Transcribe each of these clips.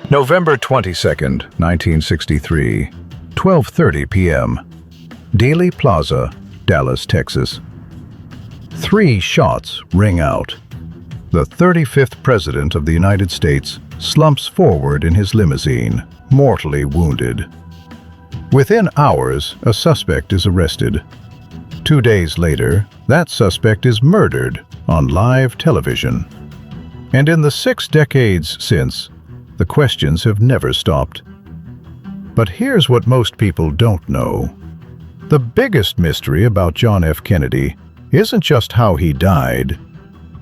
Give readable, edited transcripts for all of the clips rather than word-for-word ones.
November 22nd, 1963, 12:30 p.m. Dealey Plaza, Dallas, Texas. 3 shots ring out. The 35th President of the United States slumps forward in his limousine, mortally wounded. Within hours, a suspect is arrested. 2 days later, that suspect is murdered on live television. And in the 6 decades since, the questions have never stopped. But here's what most people don't know. The biggest mystery about John F. Kennedy isn't just how he died,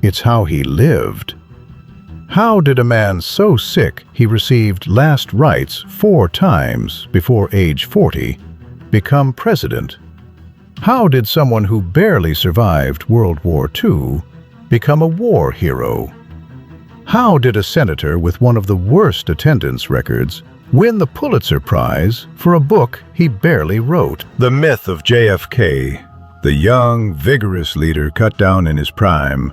it's how he lived. How did a man so sick he received last rites 4 times before age 40 become president? How did someone who barely survived World War II become a war hero? How did a senator with one of the worst attendance records win the Pulitzer Prize for a book he barely wrote? The myth of JFK, the young, vigorous leader cut down in his prime,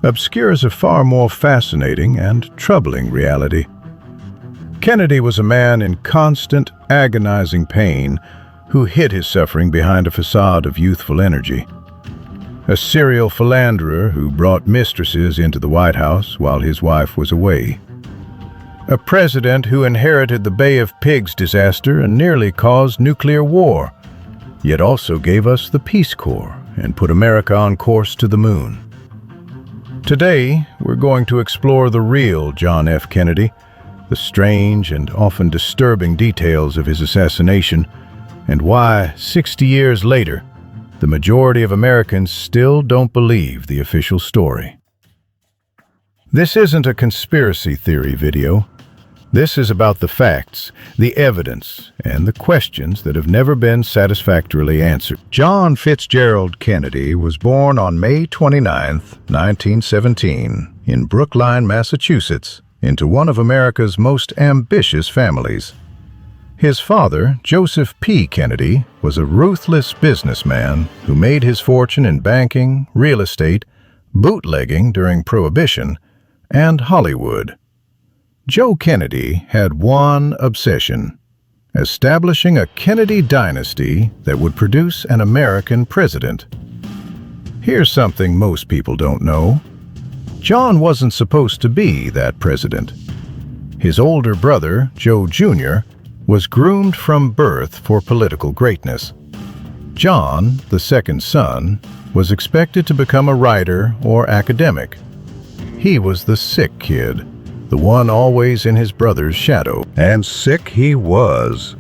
obscures a far more fascinating and troubling reality. Kennedy was a man in constant, agonizing pain who hid his suffering behind a facade of youthful energy. A serial philanderer who brought mistresses into the White House while his wife was away. A president who inherited the Bay of Pigs disaster and nearly caused nuclear war, yet also gave us the Peace Corps and put America on course to the moon. Today, we're going to explore the real John F. Kennedy, the strange and often disturbing details of his assassination, and why, 60 years later, the majority of Americans still don't believe the official story. This isn't a conspiracy theory video. This is about the facts, the evidence, and the questions that have never been satisfactorily answered. John Fitzgerald Kennedy was born on May 29, 1917, in Brookline, Massachusetts, into one of America's most ambitious families. His father, Joseph P. Kennedy, was a ruthless businessman who made his fortune in banking, real estate, bootlegging during Prohibition, and Hollywood. Joe Kennedy had one obsession: establishing a Kennedy dynasty that would produce an American president. Here's something most people don't know. John wasn't supposed to be that president. His older brother, Joe Jr., was groomed from birth for political greatness. John, the second son, was expected to become a writer or academic. He was the sick kid, the one always in his brother's shadow. And sick he was.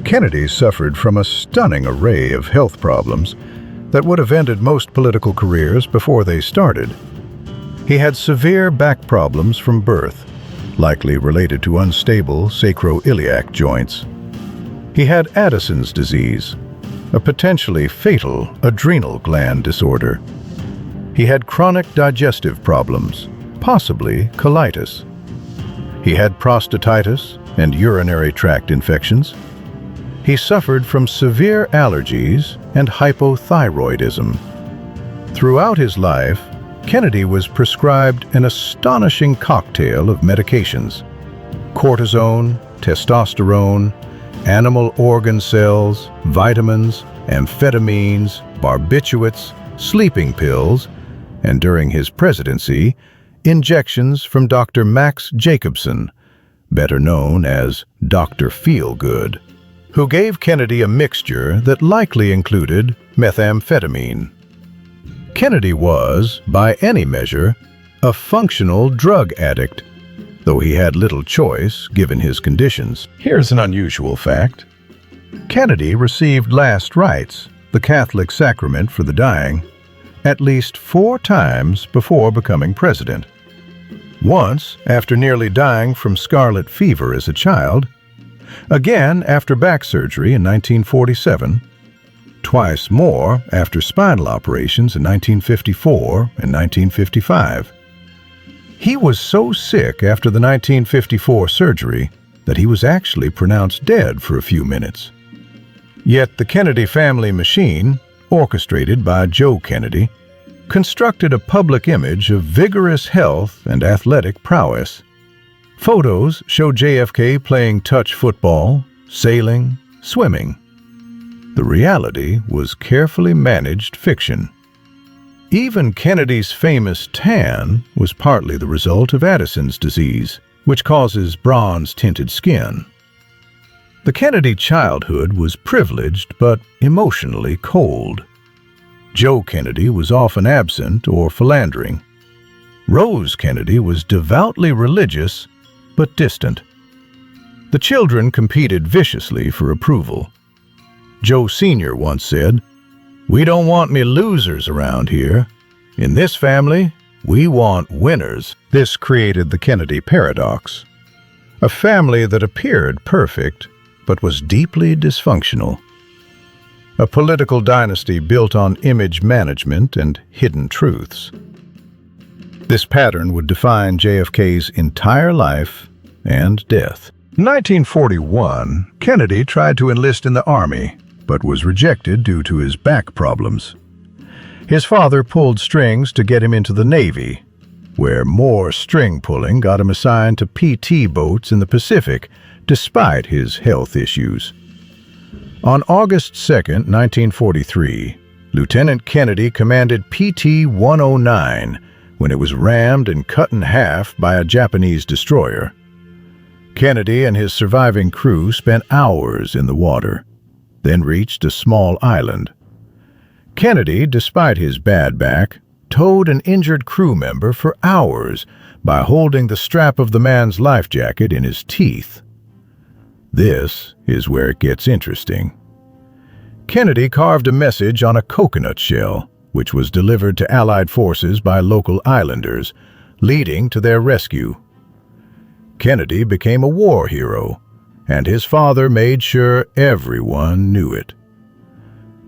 Kennedy suffered from a stunning array of health problems that would have ended most political careers before they started. He had severe back problems from birth, likely related to unstable sacroiliac joints. He had Addison's disease, a potentially fatal adrenal gland disorder. He had chronic digestive problems, possibly colitis. He had prostatitis and urinary tract infections. He suffered from severe allergies and hypothyroidism. Throughout his life, Kennedy was prescribed an astonishing cocktail of medications: cortisone, testosterone, animal organ cells, vitamins, amphetamines, barbiturates, sleeping pills, and during his presidency, injections from Dr. Max Jacobson, better known as Dr. Feelgood, who gave Kennedy a mixture that likely included methamphetamine. Kennedy was, by any measure, a functional drug addict, though he had little choice given his conditions. Here's an unusual fact. Kennedy received last rites, the Catholic sacrament for the dying, at least 4 times before becoming president. Once after nearly dying from scarlet fever as a child, again after back surgery in 1947, twice more after spinal operations in 1954 and 1955. He was so sick after the 1954 surgery that he was actually pronounced dead for a few minutes. Yet the Kennedy family machine, orchestrated by Joe Kennedy, constructed a public image of vigorous health and athletic prowess. Photos show JFK playing touch football, sailing, swimming. The reality was carefully managed fiction. Even Kennedy's famous tan was partly the result of Addison's disease, which causes bronze-tinted skin. The Kennedy childhood was privileged but emotionally cold. Joe Kennedy was often absent or philandering. Rose Kennedy was devoutly religious but distant. The children competed viciously for approval. Joe Sr. once said, "We don't want any losers around here. In this family, we want winners." This created the Kennedy paradox, a family that appeared perfect but was deeply dysfunctional. A political dynasty built on image management and hidden truths. This pattern would define JFK's entire life and death. In 1941, Kennedy tried to enlist in the Army, but was rejected due to his back problems. His father pulled strings to get him into the Navy, where more string pulling got him assigned to PT boats in the Pacific, despite his health issues. On August 2, 1943, Lieutenant Kennedy commanded PT 109 when it was rammed and cut in half by a Japanese destroyer. Kennedy and his surviving crew spent hours in the water, then reached a small island. Kennedy, despite his bad back, towed an injured crew member for hours by holding the strap of the man's life jacket in his teeth. This is where it gets interesting. Kennedy carved a message on a coconut shell, which was delivered to Allied forces by local islanders, leading to their rescue. Kennedy became a war hero, and his father made sure everyone knew it.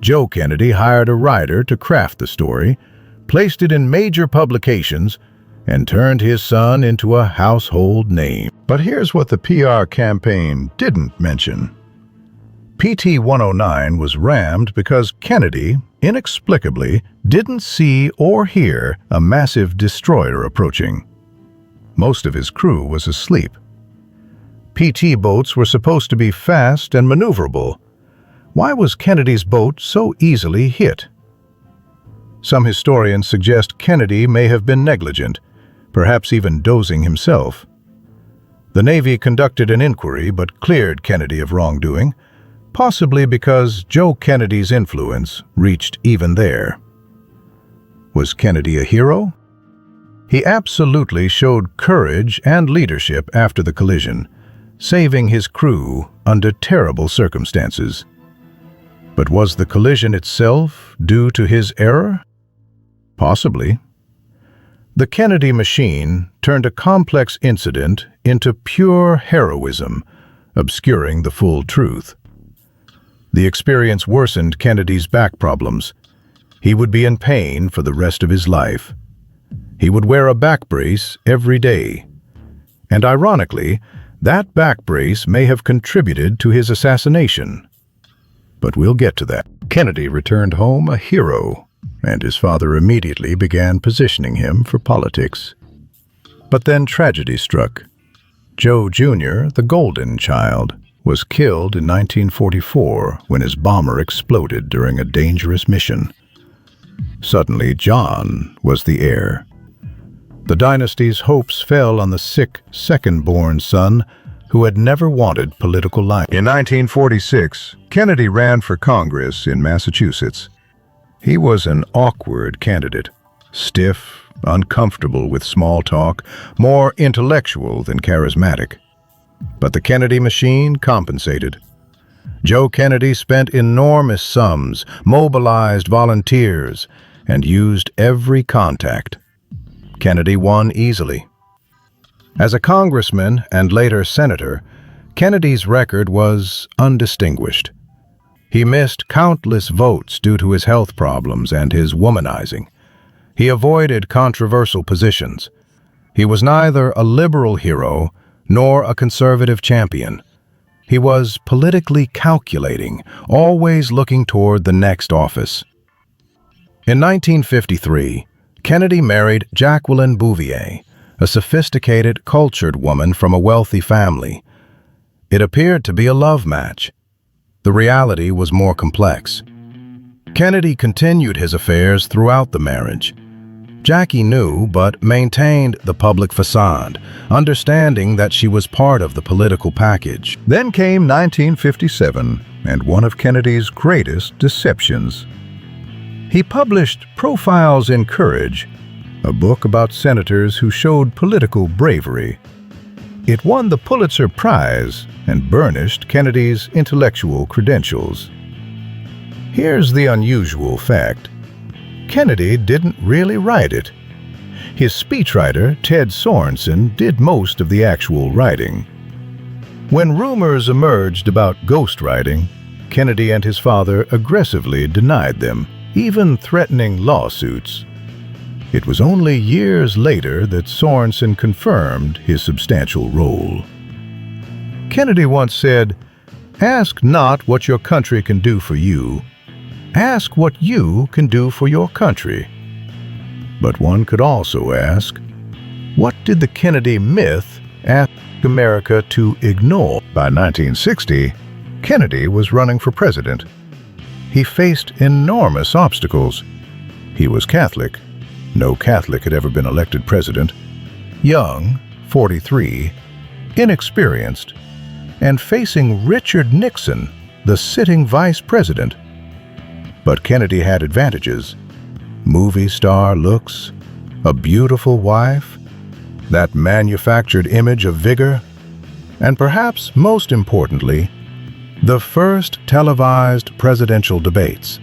Joe Kennedy hired a writer to craft the story, placed it in major publications, and turned his son into a household name. But here's what the PR campaign didn't mention. PT 109 was rammed because Kennedy, inexplicably, didn't see or hear a massive destroyer approaching. Most of his crew was asleep. PT boats were supposed to be fast and maneuverable. Why was Kennedy's boat so easily hit? Some historians suggest Kennedy may have been negligent, perhaps even dozing himself. The Navy conducted an inquiry but cleared Kennedy of wrongdoing, possibly because Joe Kennedy's influence reached even there. Was Kennedy a hero? He absolutely showed courage and leadership after the collision, saving his crew under terrible circumstances. But was the collision itself due to his error? Possibly. The Kennedy machine turned a complex incident into pure heroism, obscuring the full truth. The experience worsened Kennedy's back problems. He would be in pain for the rest of his life. He would wear a back brace every day. And ironically, that back brace may have contributed to his assassination. But we'll get to that. Kennedy returned home a hero, and his father immediately began positioning him for politics. But then tragedy struck. Joe Jr., the golden child, was killed in 1944 when his bomber exploded during a dangerous mission. Suddenly, John was the heir. The dynasty's hopes fell on the sick second-born son who had never wanted political life. In 1946, Kennedy ran for Congress in Massachusetts. He was an awkward candidate, stiff, uncomfortable with small talk, more intellectual than charismatic. But the Kennedy machine compensated. Joe Kennedy spent enormous sums, mobilized volunteers, and used every contact. Kennedy won easily. As a congressman and later senator, Kennedy's record was undistinguished. He missed countless votes due to his health problems and his womanizing. He avoided controversial positions. He was neither a liberal hero nor a conservative champion. He was politically calculating, always looking toward the next office. In 1953, Kennedy married Jacqueline Bouvier, a sophisticated, cultured woman from a wealthy family. It appeared to be a love match. The reality was more complex. Kennedy continued his affairs throughout the marriage. Jackie knew but maintained the public facade, understanding that she was part of the political package. Then came 1957, and one of Kennedy's greatest deceptions. He published Profiles in Courage, a book about senators who showed political bravery. It won the Pulitzer Prize and burnished Kennedy's intellectual credentials. Here's the unusual fact. Kennedy didn't really write it. His speechwriter, Ted Sorensen, did most of the actual writing. When rumors emerged about ghostwriting, Kennedy and his father aggressively denied them, even threatening lawsuits. It was only years later that Sorensen confirmed his substantial role. Kennedy once said, "Ask not what your country can do for you. Ask what you can do for your country." But one could also ask, what did the Kennedy myth ask America to ignore? By 1960, Kennedy was running for president. He faced enormous obstacles. He was Catholic. No Catholic had ever been elected president. Young, 43, inexperienced, and facing Richard Nixon, the sitting vice president. But Kennedy had advantages: movie star looks, a beautiful wife, that manufactured image of vigor, and perhaps most importantly, the first televised presidential debates.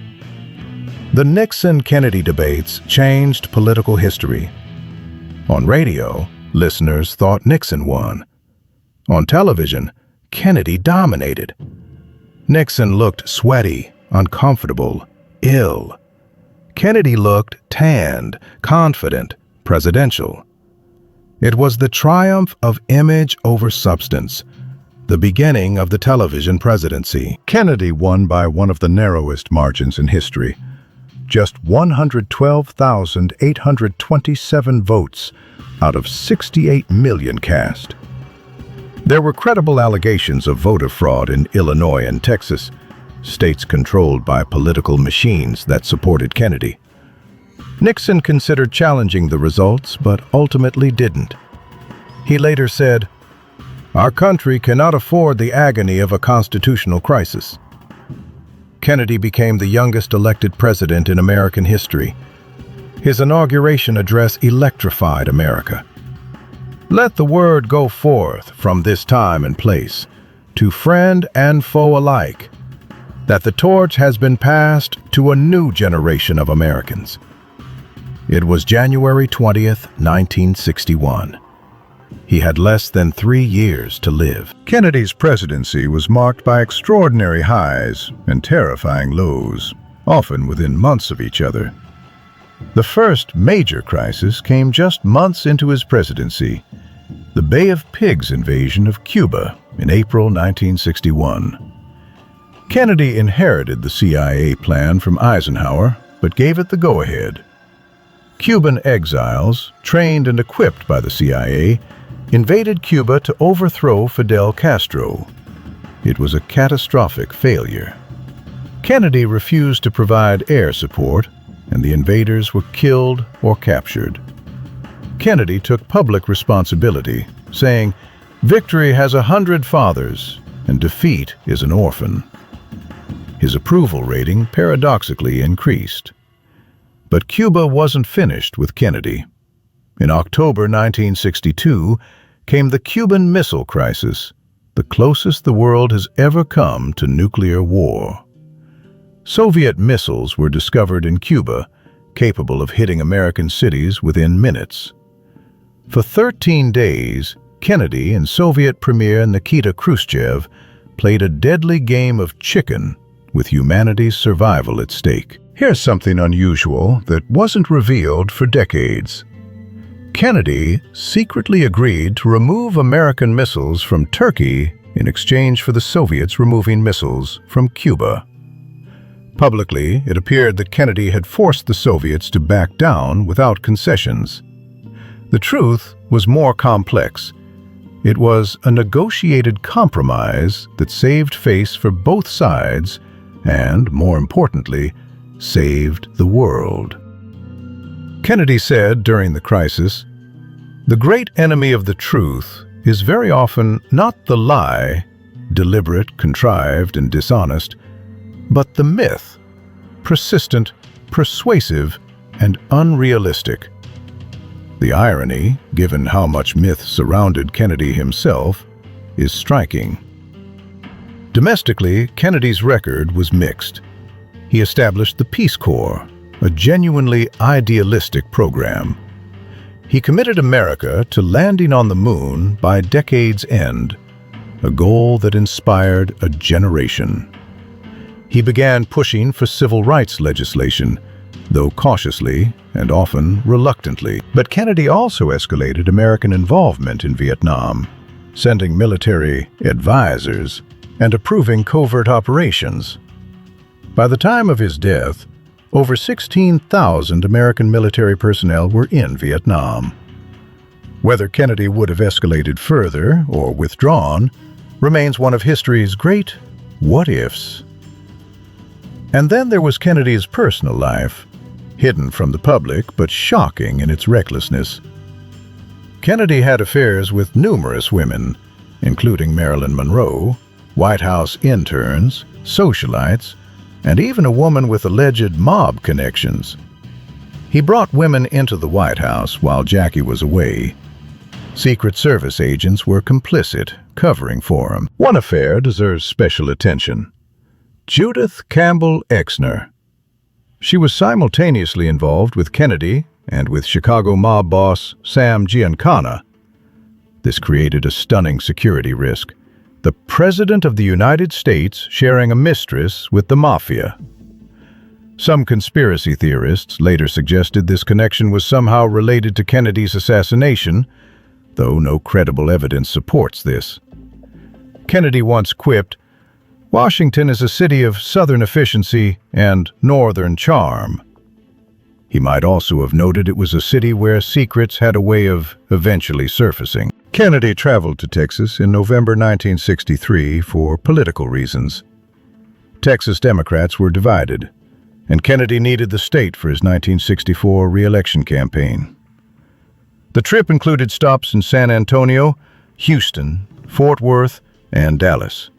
The Nixon-Kennedy debates changed political history. On radio, listeners thought Nixon won. On television, Kennedy dominated. Nixon looked sweaty, uncomfortable, ill. Kennedy looked tanned, confident, presidential. It was the triumph of image over substance, the beginning of the television presidency. Kennedy won by one of the narrowest margins in history. Just 112,827 votes out of 68 million cast. There were credible allegations of voter fraud in Illinois and Texas, states controlled by political machines that supported Kennedy. Nixon considered challenging the results, but ultimately didn't. He later said, "Our country cannot afford the agony of a constitutional crisis." Kennedy became the youngest elected president in American history. His inauguration address electrified America. Let the word go forth from this time and place, to friend and foe alike, that the torch has been passed to a new generation of Americans. It was January 20th, 1961. He had less than 3 years to live. Kennedy's presidency was marked by extraordinary highs and terrifying lows, often within months of each other. The first major crisis came just months into his presidency, the Bay of Pigs invasion of Cuba in April 1961. Kennedy inherited the CIA plan from Eisenhower, but gave it the go-ahead. Cuban exiles, trained and equipped by the CIA, invaded Cuba to overthrow Fidel Castro. It was a catastrophic failure. Kennedy refused to provide air support, and the invaders were killed or captured. Kennedy took public responsibility, saying, "Victory has 100 fathers, and defeat is an orphan." His approval rating paradoxically increased. But Cuba wasn't finished with Kennedy. In October 1962 came the Cuban Missile Crisis, the closest the world has ever come to nuclear war. Soviet missiles were discovered in Cuba, capable of hitting American cities within minutes. For 13 days, Kennedy and Soviet Premier Nikita Khrushchev played a deadly game of chicken with humanity's survival at stake. Here's something unusual that wasn't revealed for decades. Kennedy secretly agreed to remove American missiles from Turkey in exchange for the Soviets removing missiles from Cuba. Publicly, it appeared that Kennedy had forced the Soviets to back down without concessions. The truth was more complex. It was a negotiated compromise that saved face for both sides and, more importantly, saved the world. Kennedy said during the crisis, "The great enemy of the truth is very often not the lie, deliberate, contrived, and dishonest, but the myth, persistent, persuasive, and unrealistic." The irony, given how much myth surrounded Kennedy himself, is striking. Domestically, Kennedy's record was mixed. He established the Peace Corps, a genuinely idealistic program. He committed America to landing on the moon by decade's end, a goal that inspired a generation. He began pushing for civil rights legislation, though cautiously and often reluctantly. But Kennedy also escalated American involvement in Vietnam, sending military advisors and approving covert operations. By the time of his death, over 16,000 American military personnel were in Vietnam. Whether Kennedy would have escalated further or withdrawn remains one of history's great what-ifs. And then there was Kennedy's personal life, hidden from the public but shocking in its recklessness. Kennedy had affairs with numerous women, including Marilyn Monroe, White House interns, socialites, and even a woman with alleged mob connections. He brought women into the White House while Jackie was away. Secret Service agents were complicit, covering for him. One affair deserves special attention. Judith Campbell Exner. She was simultaneously involved with Kennedy and with Chicago mob boss Sam Giancana. This created a stunning security risk. The President of the United States sharing a mistress with the mafia. Some conspiracy theorists later suggested this connection was somehow related to Kennedy's assassination, though no credible evidence supports this. Kennedy once quipped, "Washington is a city of Southern efficiency and Northern charm." He might also have noted it was a city where secrets had a way of eventually surfacing. Kennedy traveled to Texas in November 1963 for political reasons. Texas Democrats were divided, and Kennedy needed the state for his 1964 re-election campaign. The trip included stops in San Antonio, Houston, Fort Worth, and Dallas.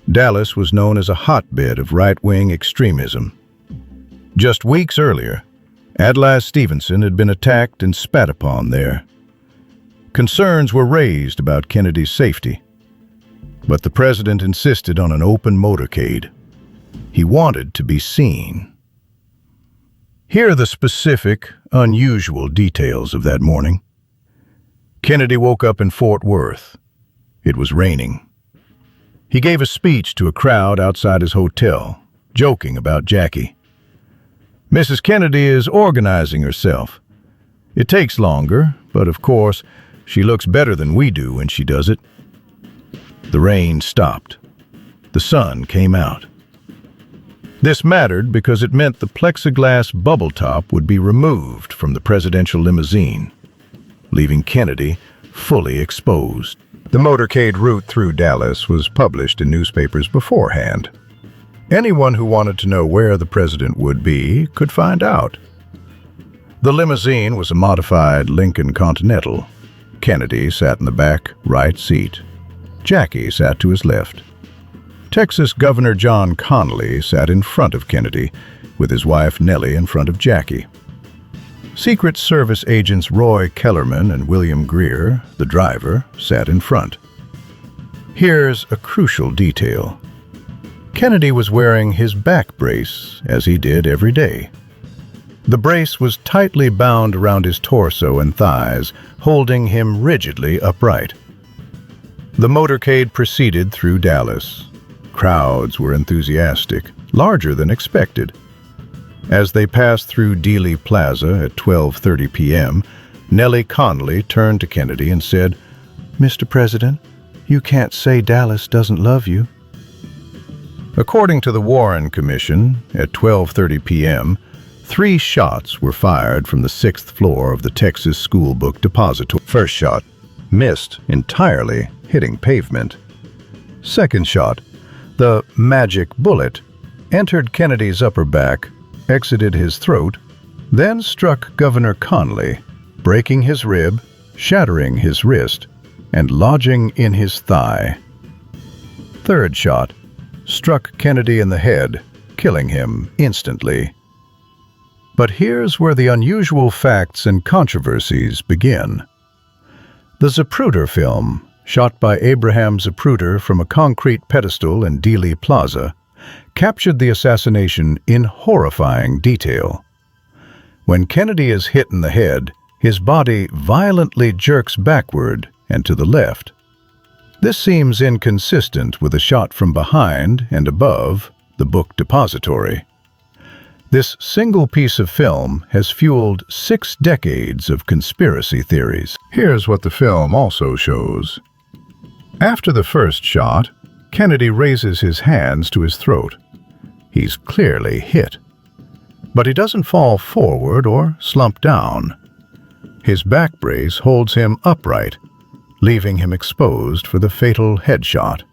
Dallas was known as a hotbed of right-wing extremism. Just weeks earlier, Adlai Stevenson had been attacked and spat upon there. Concerns were raised about Kennedy's safety, but the president insisted on an open motorcade. He wanted to be seen. Here are the specific, unusual details of that morning. Kennedy woke up in Fort Worth. It was raining. He gave a speech to a crowd outside his hotel, joking about Jackie. "Mrs. Kennedy is organizing herself. It takes longer, but of course, she looks better than we do when she does it." The rain stopped. The sun came out. This mattered because it meant the plexiglass bubble top would be removed from the presidential limousine, leaving Kennedy fully exposed. The motorcade route through Dallas was published in newspapers beforehand. Anyone who wanted to know where the president would be could find out. The limousine was a modified Lincoln Continental. Kennedy sat in the back right seat. Jackie sat to his left. Texas Governor John Connally sat in front of Kennedy, with his wife Nellie in front of Jackie. Secret Service agents Roy Kellerman and William Greer, the driver, sat in front. Here's a crucial detail. Kennedy was wearing his back brace, as he did every day. The brace was tightly bound around his torso and thighs, holding him rigidly upright. The motorcade proceeded through Dallas. Crowds were enthusiastic, larger than expected. As they passed through Dealey Plaza at 12:30 p.m., Nellie Connally turned to Kennedy and said, "Mr. President, you can't say Dallas doesn't love you." According to the Warren Commission, at 12:30 p.m., 3 shots were fired from the 6th floor of the Texas School Book Depository. First shot missed entirely, hitting pavement. Second shot, the magic bullet, entered Kennedy's upper back, exited his throat, then struck Governor Connally, breaking his rib, shattering his wrist, and lodging in his thigh. Third shot struck Kennedy in the head, killing him instantly. But here's where the unusual facts and controversies begin. The Zapruder film, shot by Abraham Zapruder from a concrete pedestal in Dealey Plaza, captured the assassination in horrifying detail. When Kennedy is hit in the head, his body violently jerks backward and to the left. This seems inconsistent with a shot from behind and above the book depository. This single piece of film has fueled 6 decades of conspiracy theories. Here's what the film also shows. After the first shot, Kennedy raises his hands to his throat. He's clearly hit. But he doesn't fall forward or slump down. His back brace holds him upright, leaving him exposed for the fatal headshot.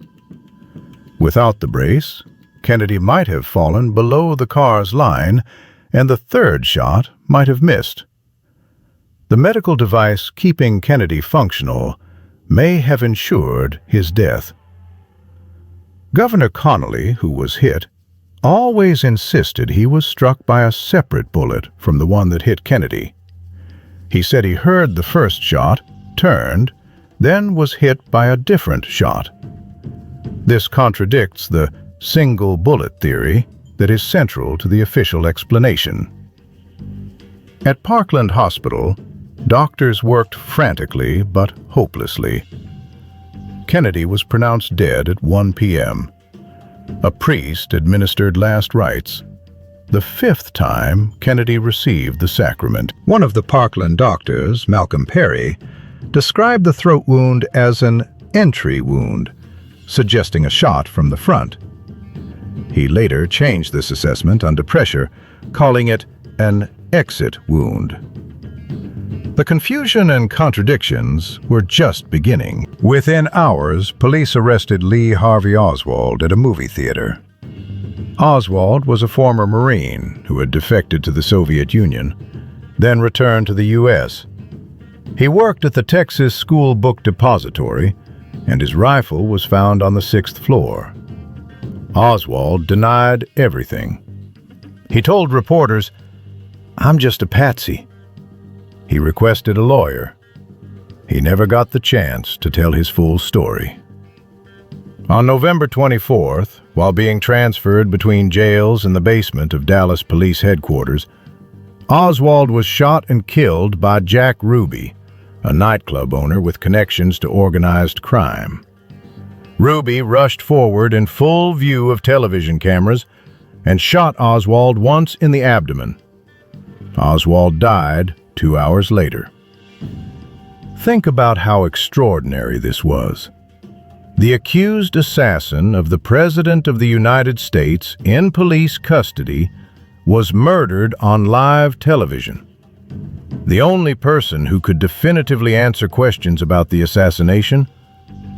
Without the brace, Kennedy might have fallen below the car's line, and the third shot might have missed. The medical device keeping Kennedy functional may have ensured his death. Governor Connally, who was hit, always insisted he was struck by a separate bullet from the one that hit Kennedy. He said he heard the first shot, turned, then was hit by a different shot. This contradicts the single bullet theory that is central to the official explanation. At Parkland Hospital, doctors worked frantically but hopelessly. Kennedy was pronounced dead at 1 p.m. A priest administered last rites. The 5th time Kennedy received the sacrament. One of the Parkland doctors, Malcolm Perry, described the throat wound as an entry wound, suggesting a shot from the front. He later changed this assessment under pressure, calling it an exit wound. The confusion and contradictions were just beginning. Within hours, police arrested Lee Harvey Oswald at a movie theater. Oswald was a former Marine who had defected to the Soviet Union, then returned to the U.S. He worked at the Texas School Book Depository, and his rifle was found on the 6th floor. Oswald denied everything. He told reporters, "I'm just a patsy." He requested a lawyer. He never got the chance to tell his full story. On November 24th, while being transferred between jails in the basement of Dallas Police Headquarters, Oswald was shot and killed by Jack Ruby, a nightclub owner with connections to organized crime. Ruby rushed forward in full view of television cameras and shot Oswald once in the abdomen. Oswald died 2 hours later. Think about how extraordinary this was. The accused assassin of the President of the United States in police custody was murdered on live television. The only person who could definitively answer questions about the assassination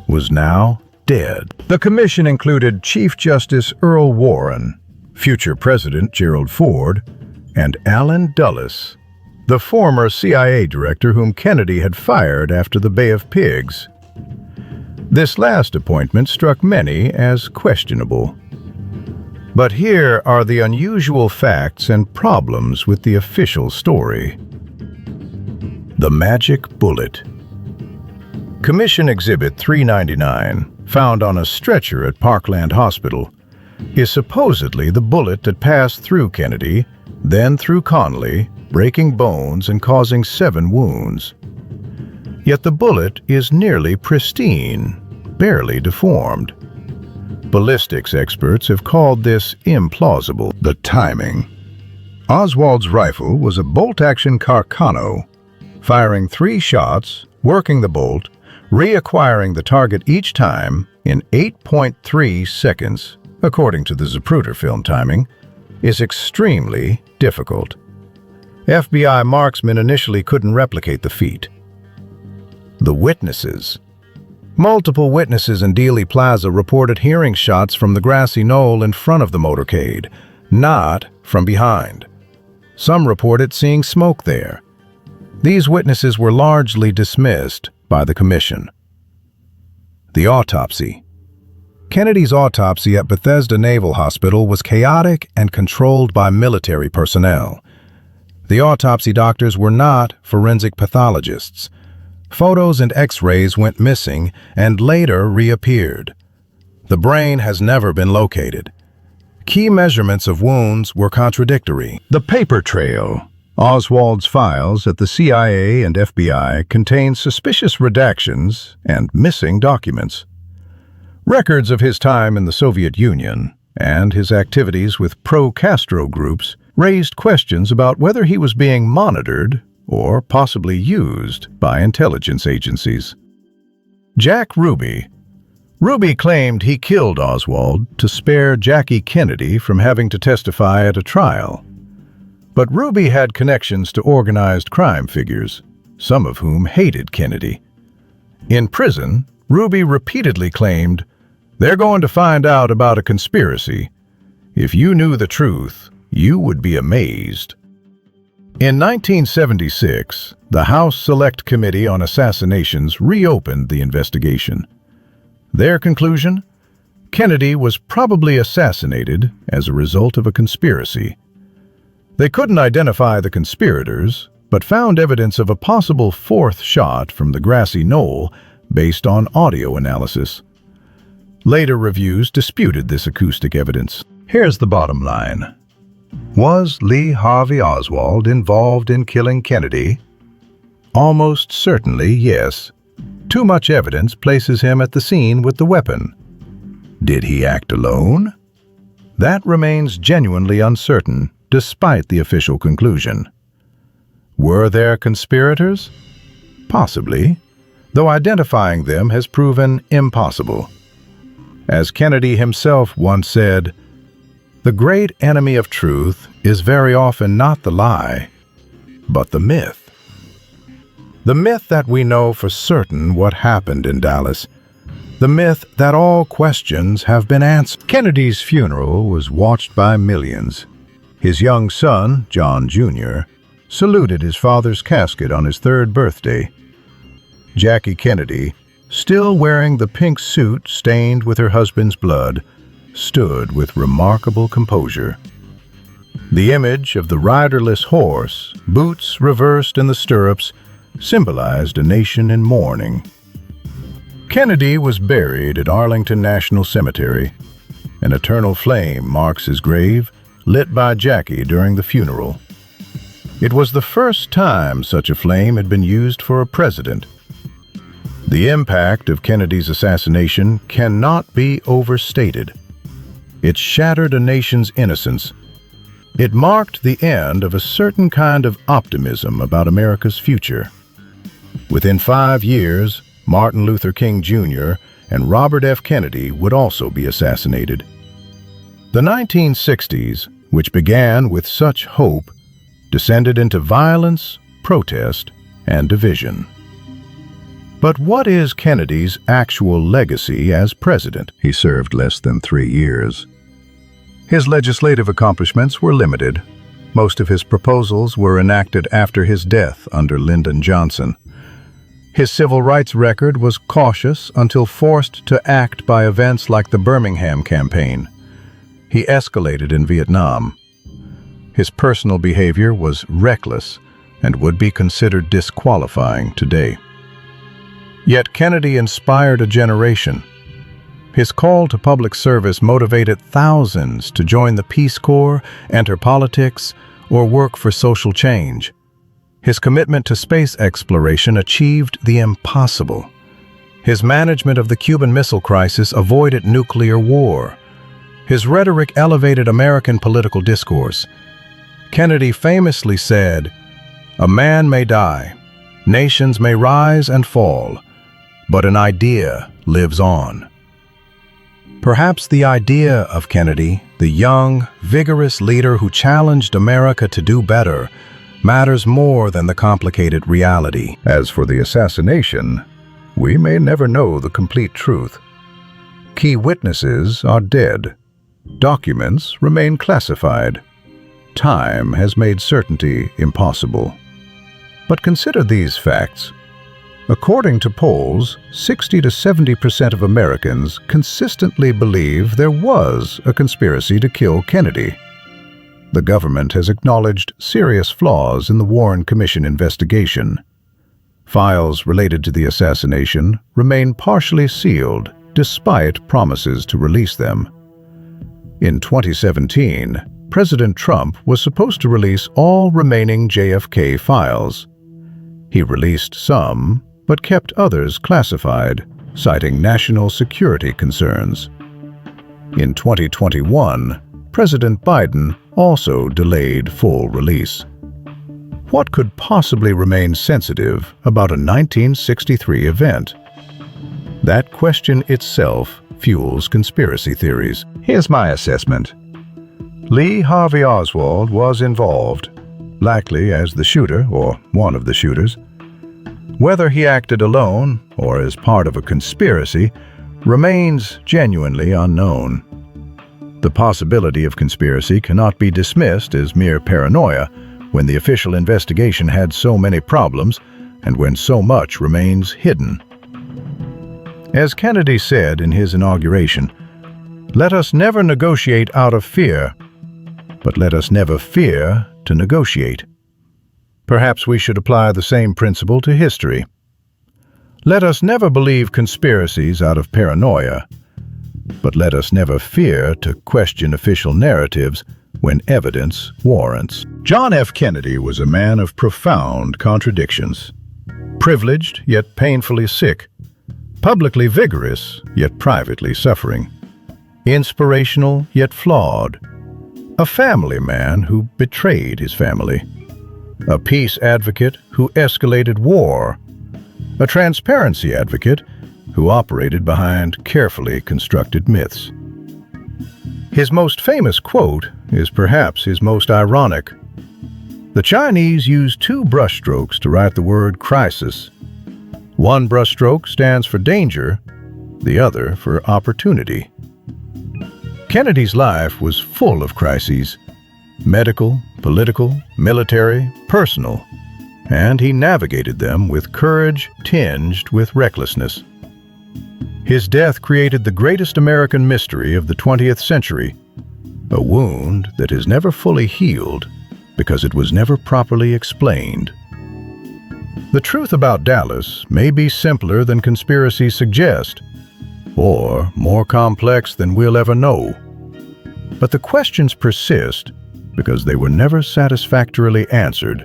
was now dead. The commission included Chief Justice Earl Warren, future President Gerald Ford, and Allen Dulles, the former CIA director whom Kennedy had fired after the Bay of Pigs. This last appointment struck many as questionable. But here are the unusual facts and problems with the official story. The Magic Bullet. Commission Exhibit 399, found on a stretcher at Parkland Hospital, is supposedly the bullet that passed through Kennedy, then through Connally, breaking bones and causing 7 wounds. Yet the bullet is nearly pristine, barely deformed. Ballistics experts have called this implausible. The timing. Oswald's rifle was a bolt-action Carcano, firing 3 shots, working the bolt, reacquiring the target each time in 8.3 seconds, according to the Zapruder film timing, is extremely difficult. FBI marksmen initially couldn't replicate the feat. The witnesses. Multiple witnesses in Dealey Plaza reported hearing shots from the grassy knoll in front of the motorcade, not from behind. Some reported seeing smoke there. These witnesses were largely dismissed by the commission. The autopsy. Kennedy's autopsy at Bethesda Naval Hospital was chaotic and controlled by military personnel. The autopsy doctors were not forensic pathologists. Photos and X-rays went missing and later reappeared. The brain has never been located. Key measurements of wounds were contradictory. The paper trail. Oswald's files at the CIA and FBI contain suspicious redactions and missing documents. Records of his time in the Soviet Union and his activities with pro-Castro groups raised questions about whether he was being monitored or possibly used by intelligence agencies. Jack Ruby. Ruby claimed he killed Oswald to spare Jackie Kennedy from having to testify at a trial. But Ruby had connections to organized crime figures, some of whom hated Kennedy. In prison, Ruby repeatedly claimed, "They're going to find out about a conspiracy. If you knew the truth, you would be amazed." In 1976, the House Select Committee on Assassinations reopened the investigation. Their conclusion? Kennedy was probably assassinated as a result of a conspiracy. They couldn't identify the conspirators, but found evidence of a possible fourth shot from the grassy knoll based on audio analysis. Later reviews disputed this acoustic evidence. Here's the bottom line. Was Lee Harvey Oswald involved in killing Kennedy? Almost certainly, yes. Too much evidence places him at the scene with the weapon. Did he act alone? That remains genuinely uncertain, despite the official conclusion. Were there conspirators? Possibly, though identifying them has proven impossible. As Kennedy himself once said, "The great enemy of truth is very often not the lie, but the myth." The myth that we know for certain what happened in Dallas. The myth that all questions have been answered. Kennedy's funeral was watched by millions. His young son, John Jr., saluted his father's casket on his 3rd birthday. Jackie Kennedy, still wearing the pink suit stained with her husband's blood, stood with remarkable composure. The image of the riderless horse, boots reversed in the stirrups, symbolized a nation in mourning. Kennedy was buried at Arlington National Cemetery. An eternal flame marks his grave, lit by Jackie during the funeral. It was the first time such a flame had been used for a president. The impact of Kennedy's assassination cannot be overstated. It shattered a nation's innocence. It marked the end of a certain kind of optimism about America's future. Within 5 years, Martin Luther King Jr. and Robert F. Kennedy would also be assassinated. The 1960s, which began with such hope, descended into violence, protest, and division. But what is Kennedy's actual legacy as president? He served less than 3 years. His legislative accomplishments were limited. Most of his proposals were enacted after his death under Lyndon Johnson. His civil rights record was cautious until forced to act by events like the Birmingham campaign. He escalated in Vietnam. His personal behavior was reckless and would be considered disqualifying today. Yet Kennedy inspired a generation. His call to public service motivated thousands to join the Peace Corps, enter politics, or work for social change. His commitment to space exploration achieved the impossible. His management of the Cuban Missile Crisis avoided nuclear war. His rhetoric elevated American political discourse. Kennedy famously said, "A man may die, nations may rise and fall, but an idea lives on." Perhaps the idea of Kennedy, the young, vigorous leader who challenged America to do better, matters more than the complicated reality. As for the assassination, we may never know the complete truth. Key witnesses are dead. Documents remain classified. Time has made certainty impossible. But consider these facts. According to polls, 60 to 70% of Americans consistently believe there was a conspiracy to kill Kennedy. The government has acknowledged serious flaws in the Warren Commission investigation. Files related to the assassination remain partially sealed despite promises to release them. In 2017, President Trump was supposed to release all remaining JFK files. He released some, but kept others classified, citing national security concerns. In 2021, President Biden also delayed full release. What could possibly remain sensitive about a 1963 event? That question itself fuels conspiracy theories. Here's my assessment. Lee Harvey Oswald was involved, likely as the shooter or one of the shooters. Whether he acted alone or as part of a conspiracy remains genuinely unknown. The possibility of conspiracy cannot be dismissed as mere paranoia when the official investigation had so many problems and when so much remains hidden. As Kennedy said in his inauguration, "Let us never negotiate out of fear, but let us never fear to negotiate." Perhaps we should apply the same principle to history. Let us never believe conspiracies out of paranoia, but let us never fear to question official narratives when evidence warrants. John F. Kennedy was a man of profound contradictions. Privileged, yet painfully sick. Publicly vigorous, yet privately suffering. Inspirational, yet flawed. A family man who betrayed his family. A peace advocate who escalated war. A transparency advocate who operated behind carefully constructed myths. His most famous quote is perhaps his most ironic. The Chinese used two brushstrokes to write the word crisis. One brushstroke stands for danger, the other for opportunity. Kennedy's life was full of crises, medical, political, military, personal, and he navigated them with courage tinged with recklessness. His death created the greatest American mystery of the 20th century, a wound that is never fully healed because it was never properly explained. The truth about Dallas may be simpler than conspiracies suggest, or more complex than we'll ever know. But the questions persist because they were never satisfactorily answered,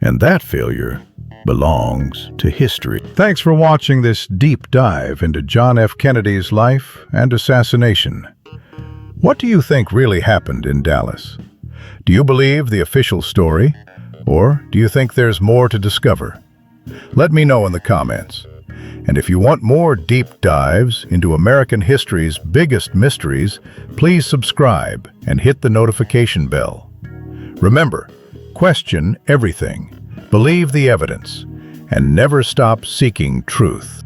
and that failure belongs to history. Thanks for watching this deep dive into John F. Kennedy's life and assassination. What do you think really happened in Dallas? Do you believe the official story, or do you think there's more to discover? Let me know in the comments. And if you want more deep dives into American history's biggest mysteries, please subscribe and hit the notification bell. Remember, question everything, believe the evidence, and never stop seeking truth.